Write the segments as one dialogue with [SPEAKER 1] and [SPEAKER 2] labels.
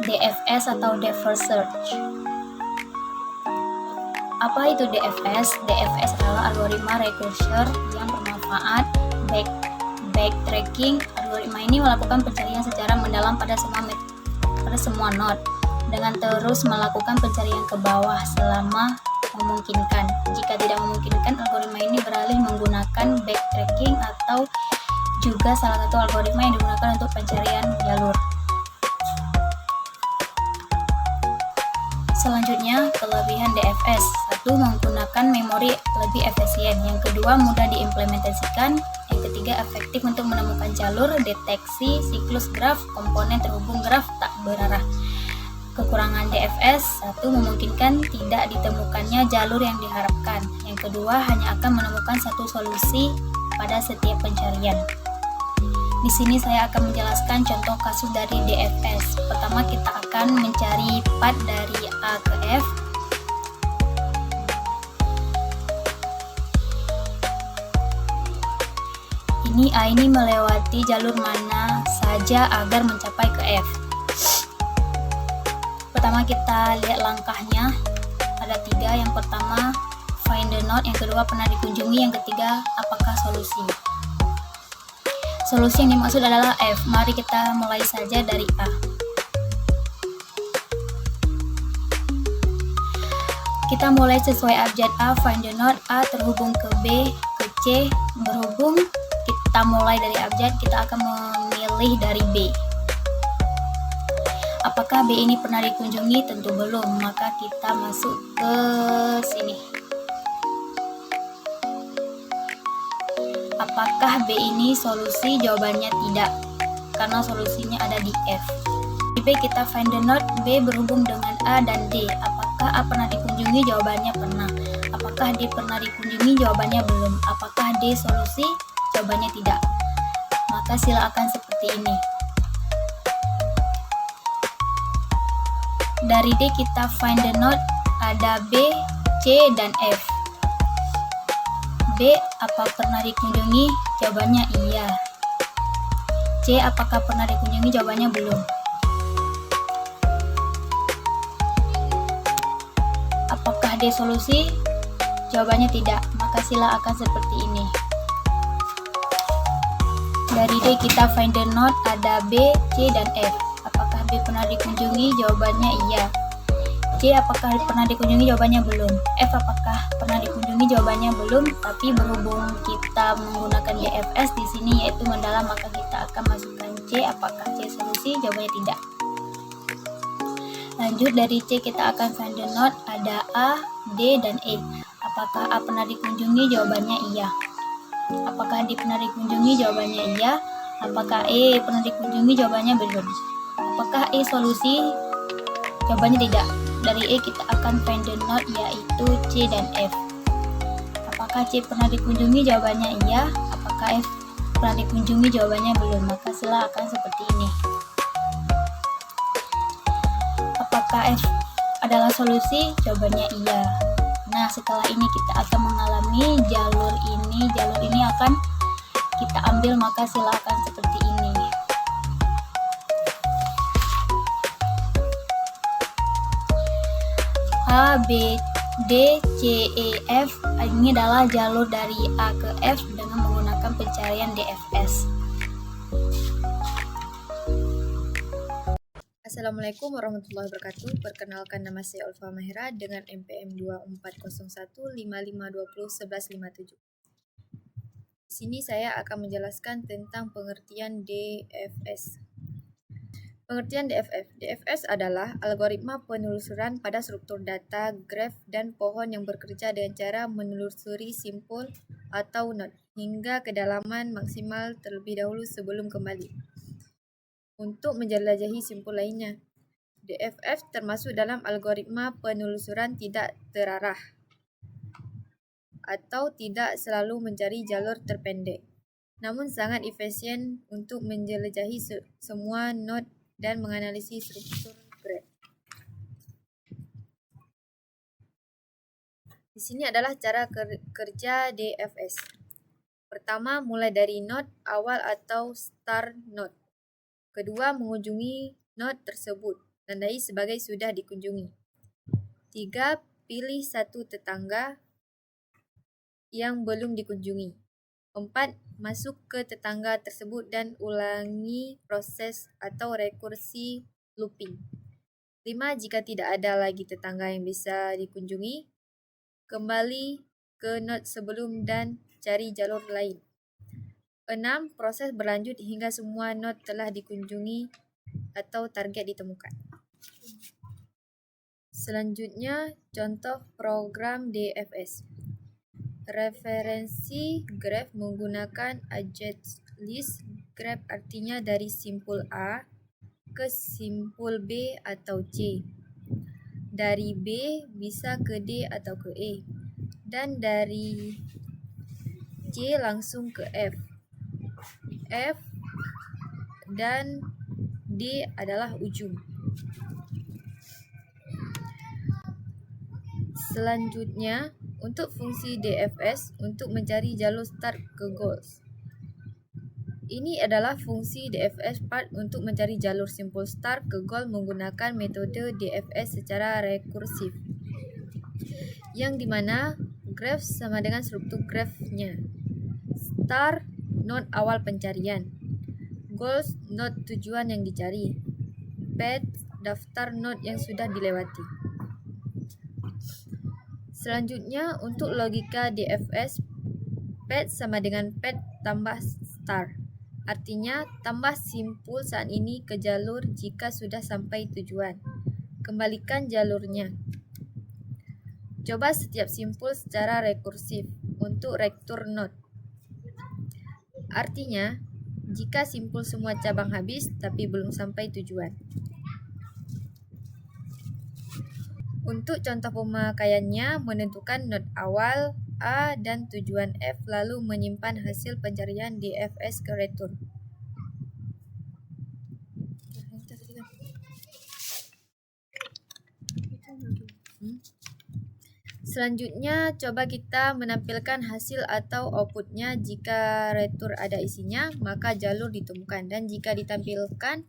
[SPEAKER 1] DFS atau Depth First Search. Apa itu DFS? DFS adalah algoritma recursion yang bermanfaat backtracking. Algoritma ini melakukan pencarian secara mendalam pada semua node dengan terus melakukan pencarian ke bawah selama memungkinkan. Jika tidak memungkinkan, algoritma ini beralih menggunakan backtracking atau juga salah satu algoritma yang digunakan untuk pencarian jalur. Selanjutnya, kelebihan DFS. 1. Menggunakan memori lebih efisien. Yang kedua, mudah diimplementasikan. Yang ketiga, efektif untuk menemukan jalur, deteksi, siklus graf, komponen terhubung graf tak berarah. Kekurangan DFS. 1. Memungkinkan tidak ditemukannya jalur yang diharapkan. Yang kedua, hanya akan menemukan satu solusi pada setiap pencarian. Di sini saya akan menjelaskan contoh kasus dari DFS. Pertama, kita akan mencari path dari A ke F. A ini melewati jalur mana saja agar mencapai ke F. Pertama, kita lihat langkahnya. Ada 3. Yang pertama, find the node. Yang kedua, pernah dikunjungi. Yang ketiga, apakah solusi. Solusi yang dimaksud adalah F. Mari kita mulai saja dari A. Kita mulai sesuai abjad A, find the node. A terhubung ke B, ke C, berhubung. Kita mulai dari abjad, kita akan memilih dari B. Apakah B ini pernah dikunjungi? Tentu belum, maka kita masuk ke sini. Apakah B ini solusi? Jawabannya tidak, karena solusinya ada di F. Di B kita find the node. B berhubung dengan A dan D. Apakah A pernah dikunjungi? Jawabannya pernah. Apakah D pernah dikunjungi? Jawabannya belum. Apakah D solusi? Jawabannya tidak. Maka silakan seperti ini. Dari D kita find the node. Ada B, C, dan F. B, apa pernah dikunjungi? Jawabannya iya. C, apakah pernah dikunjungi? Jawabannya belum. Apakah D solusi? Jawabannya tidak. Maka sila akan seperti ini. Dari D kita find the node. Ada B, C, dan F. Apakah B pernah dikunjungi? Jawabannya iya. C, apakah pernah dikunjungi? Jawabannya belum. F, apakah pernah dikunjungi? Jawabannya belum. Tapi berhubung kita menggunakan DFS di sini yaitu mendalam, maka kita akan masukkan C. Apakah C solusi? Jawabannya tidak. Lanjut, dari C kita akan find the node. Ada A, D, dan E. Apakah A pernah dikunjungi? Jawabannya iya. Apakah D pernah dikunjungi? Jawabannya iya. Apakah E pernah dikunjungi? Jawabannya belum. Apakah E solusi? Jawabannya tidak. Dari E kita akan find the node yaitu C dan F. Apakah C pernah dikunjungi? Jawabannya iya. Apakah F pernah dikunjungi? Jawabannya belum. Maka sila akan seperti ini. Apakah F adalah solusi? Jawabannya iya. Nah, setelah ini kita akan mengalami jalur ini. Jalur ini akan kita ambil, maka sila akan seperti ini. A, B, D, C, E, F. Ini adalah jalur dari A ke F dengan menggunakan pencarian DFS.
[SPEAKER 2] Assalamualaikum warahmatullahi wabarakatuh. Perkenalkan, nama saya Ulfa Mahira dengan NPM 240155201157. Di sini saya akan menjelaskan tentang pengertian DFS. Pengertian DFS adalah algoritma penelusuran pada struktur data, graf, dan pohon yang bekerja dengan cara menelusuri simpul atau node hingga kedalaman maksimal terlebih dahulu sebelum kembali untuk menjelajahi simpul lainnya. DFS termasuk dalam algoritma penelusuran tidak terarah atau tidak selalu mencari jalur terpendek, namun sangat efisien untuk menjelajahi semua node dan menganalisis struktur graf. Di sini adalah cara kerja DFS. Pertama, mulai dari node awal atau start node. Kedua, mengunjungi node tersebut. tandai sebagai sudah dikunjungi. 3. Pilih satu tetangga yang belum dikunjungi. 4. Masuk ke tetangga tersebut dan ulangi proses atau rekursi looping. 5. Jika tidak ada lagi tetangga yang bisa dikunjungi, kembali ke node sebelum dan cari jalur lain. 6. Proses berlanjut hingga semua node telah dikunjungi atau target ditemukan. Selanjutnya, contoh program DFS. Referensi graph menggunakan address list graph, artinya dari simpul A ke simpul B atau C. Dari B bisa ke D atau ke E. Dan dari C langsung ke F. F dan D adalah ujung. Selanjutnya, untuk fungsi DFS untuk mencari jalur start ke goals. Ini adalah fungsi DFS part untuk mencari jalur simpul start ke goal menggunakan metode DFS secara rekursif, yang dimana graph sama dengan struktur grafnya. Start, node awal pencarian. Goals, node tujuan yang dicari. Path, daftar node yang sudah dilewati. Selanjutnya, untuk logika DFS, path sama dengan path tambah star. Artinya, tambah simpul saat ini ke jalur jika sudah sampai tujuan. Kembalikan jalurnya. Coba setiap simpul secara rekursif untuk rektur node. Artinya, jika simpul semua cabang habis tapi belum sampai tujuan. Untuk contoh pemakaiannya, menentukan node awal A dan tujuan F, lalu menyimpan hasil pencarian DFS ke return. Selanjutnya, coba kita menampilkan hasil atau outputnya. Jika retur ada isinya, maka jalur ditemukan. Dan jika ditampilkan,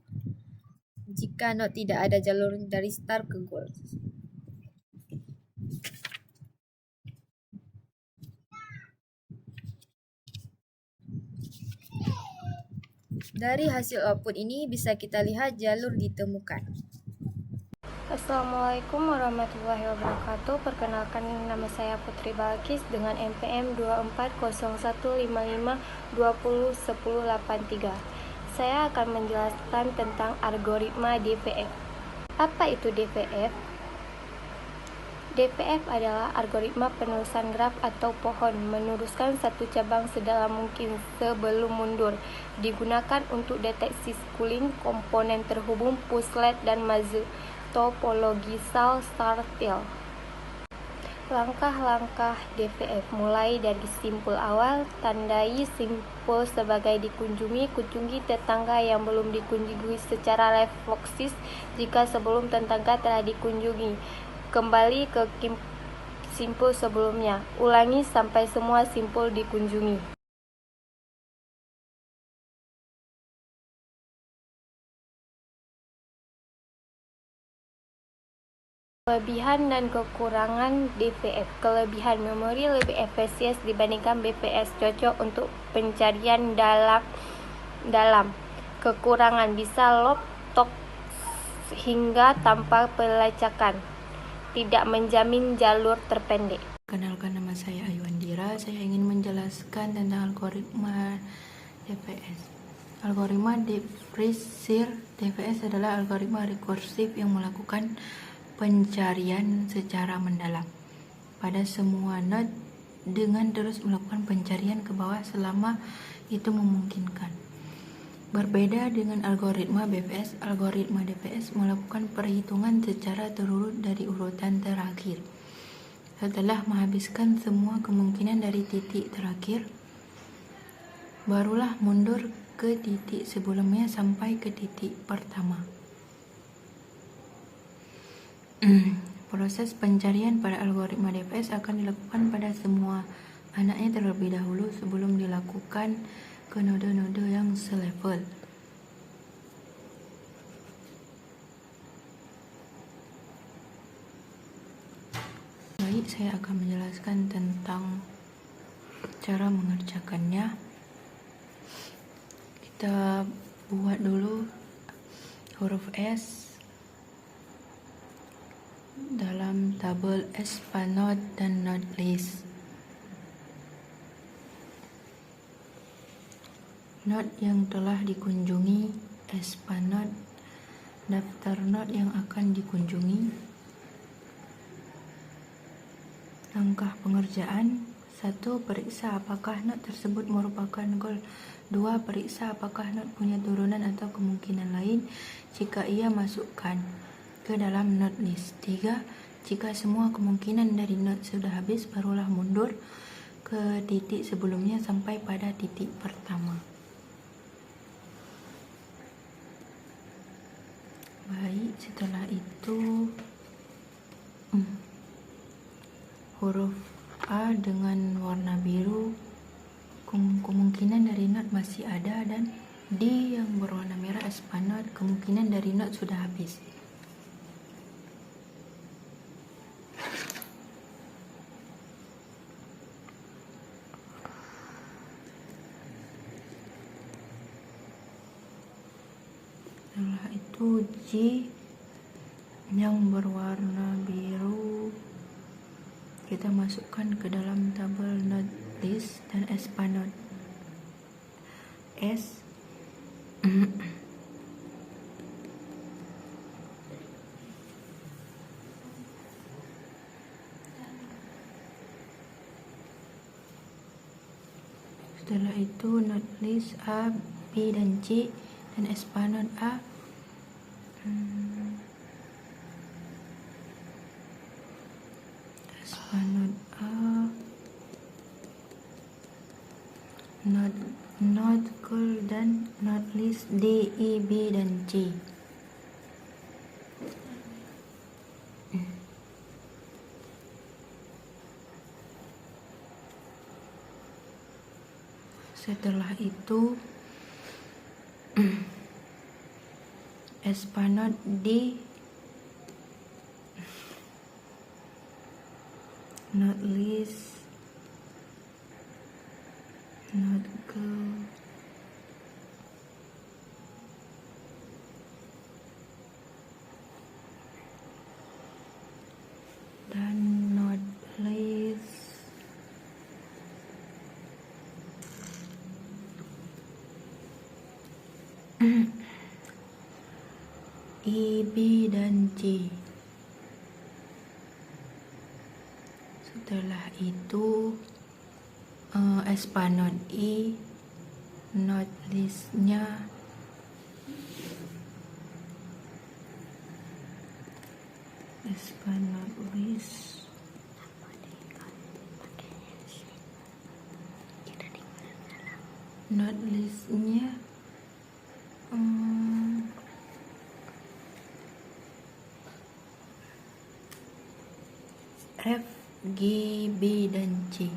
[SPEAKER 2] jika node tidak ada jalur dari start ke goal. Dari hasil output ini bisa kita lihat jalur ditemukan.
[SPEAKER 3] Assalamualaikum warahmatullahi wabarakatuh. Perkenalkan, nama saya Putri Balkis dengan NPM 240155201083. Saya akan menjelaskan tentang algoritma DPF. Apa itu DPF? DPF adalah algoritma penerusan graf atau pohon, meneruskan satu cabang sedalam mungkin sebelum mundur. Digunakan untuk deteksi schooling, komponen terhubung, puzzle, dan maze. Topologi Sal-Sartel. Langkah-langkah DPF mulai dari simpul awal, tandai simpul sebagai dikunjungi, kunjungi tetangga yang belum dikunjungi secara refleksif jika sebelum tetangga telah dikunjungi. Kembali ke simpul sebelumnya, ulangi sampai semua simpul dikunjungi. Kelebihan dan kekurangan DPF. Kelebihan, memori lebih efisien dibandingkan BPS, cocok untuk pencarian dalam. Kekurangan, bisa lock hingga tanpa pelacakan, tidak menjamin jalur terpendek.
[SPEAKER 4] Kenalkan, nama saya Ayu Andira. Saya ingin menjelaskan tentang algoritma DPS. Algoritma DPS adalah algoritma rekursif yang melakukan pencarian secara mendalam pada semua node dengan terus melakukan pencarian ke bawah selama itu memungkinkan. Berbeda dengan algoritma BPS, algoritma DPS melakukan perhitungan secara terurut dari urutan terakhir. Setelah menghabiskan semua kemungkinan dari titik terakhir, barulah mundur ke titik sebelumnya sampai ke titik pertama. Proses pencarian pada algoritma DPS akan dilakukan pada semua anaknya terlebih dahulu sebelum dilakukan ke node-node yang selevel. Baik, saya akan menjelaskan tentang cara mengerjakannya. Kita buat dulu huruf S dalam tabel Espanol dan Notlist. Not yang telah dikunjungi, Espanol, daftar not yang akan dikunjungi. Langkah pengerjaan: 1. Periksa apakah not tersebut merupakan goal. 2. Periksa apakah not punya turunan atau kemungkinan lain. Jika iya, masukkan ke dalam not list. 3. Jika semua kemungkinan dari not sudah habis, barulah mundur ke titik sebelumnya sampai pada titik pertama. Baik, setelah itu huruf A dengan warna biru, kemungkinan dari not masih ada, dan D yang berwarna merah Espanol, kemungkinan dari not sudah habis. Setelah itu J yang berwarna biru kita masukkan ke dalam tabel not list, dan Espanol. S setelah itu not list A, B, dan C, dan Espanol A. Espanol A, not goal, dan not list D, E, B, dan C. Setelah itu Espanol D, not list, not go, dan not list, E, B, dan C. Setelah itu Espanol E, not listnya Espanol list, not listnya F, G, B, dan C.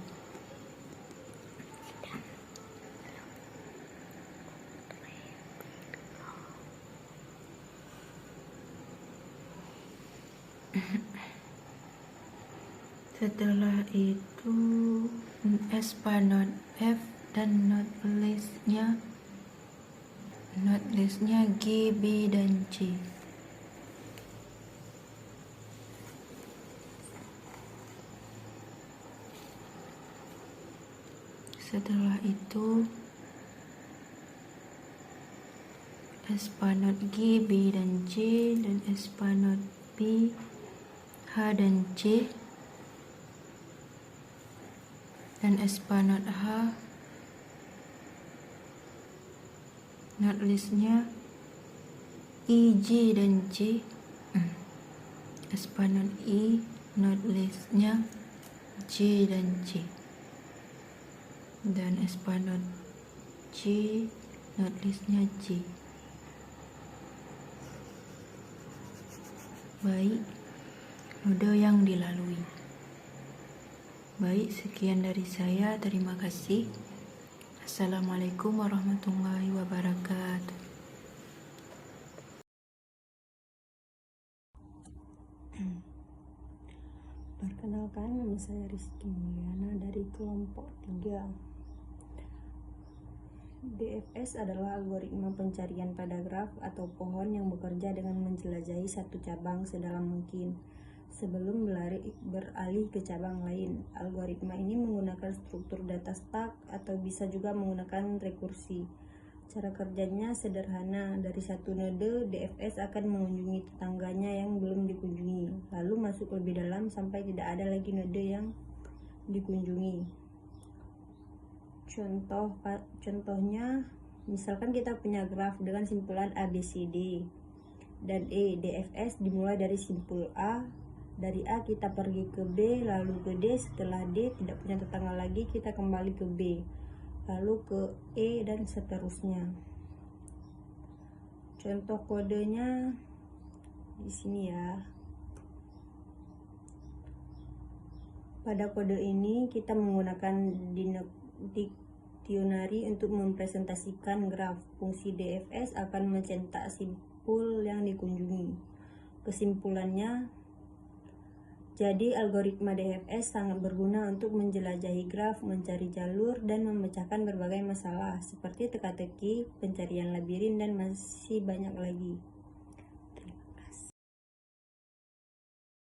[SPEAKER 4] Setelah itu Espanol F, dan not listnya G, B, dan C. Setelah itu Espanol G, B, dan C, dan Espanol B, H, dan C, dan Espanol H, not listnya I, J, dan C. Espanol I, not listnya J dan C, dan Espanol C, not listnya C. Baik, node yang dilalui. Baik, sekian dari saya. Terima kasih. Assalamualaikum warahmatullahi wabarakatuh.
[SPEAKER 5] Perkenalkan, nama saya Rizky Mulyana dari kelompok 3. DFS adalah algoritma pencarian pada graf atau pohon yang bekerja dengan menjelajahi satu cabang sedalam mungkin sebelum beralih ke cabang lain. Algoritma ini menggunakan struktur data stack atau bisa juga menggunakan rekursi. Cara kerjanya sederhana. Dari satu node, DFS akan mengunjungi tetangganya yang belum dikunjungi, lalu masuk lebih dalam sampai tidak ada lagi node yang dikunjungi. Contohnya, misalkan kita punya graf dengan simpulan A, B, C, D, dan E. DFS dimulai dari simpul A. Dari A kita pergi ke B, lalu ke D. Setelah D tidak punya tetangga lagi, kita kembali ke B, lalu ke E, dan seterusnya. Contoh kodenya di sini ya. Pada kode ini kita menggunakan dictionary untuk mempresentasikan graf. Fungsi DFS akan mencetak simpul yang dikunjungi. Kesimpulannya, jadi algoritma DFS sangat berguna untuk menjelajahi graf, mencari jalur, dan memecahkan berbagai masalah seperti teka-teki, pencarian labirin, dan masih banyak lagi.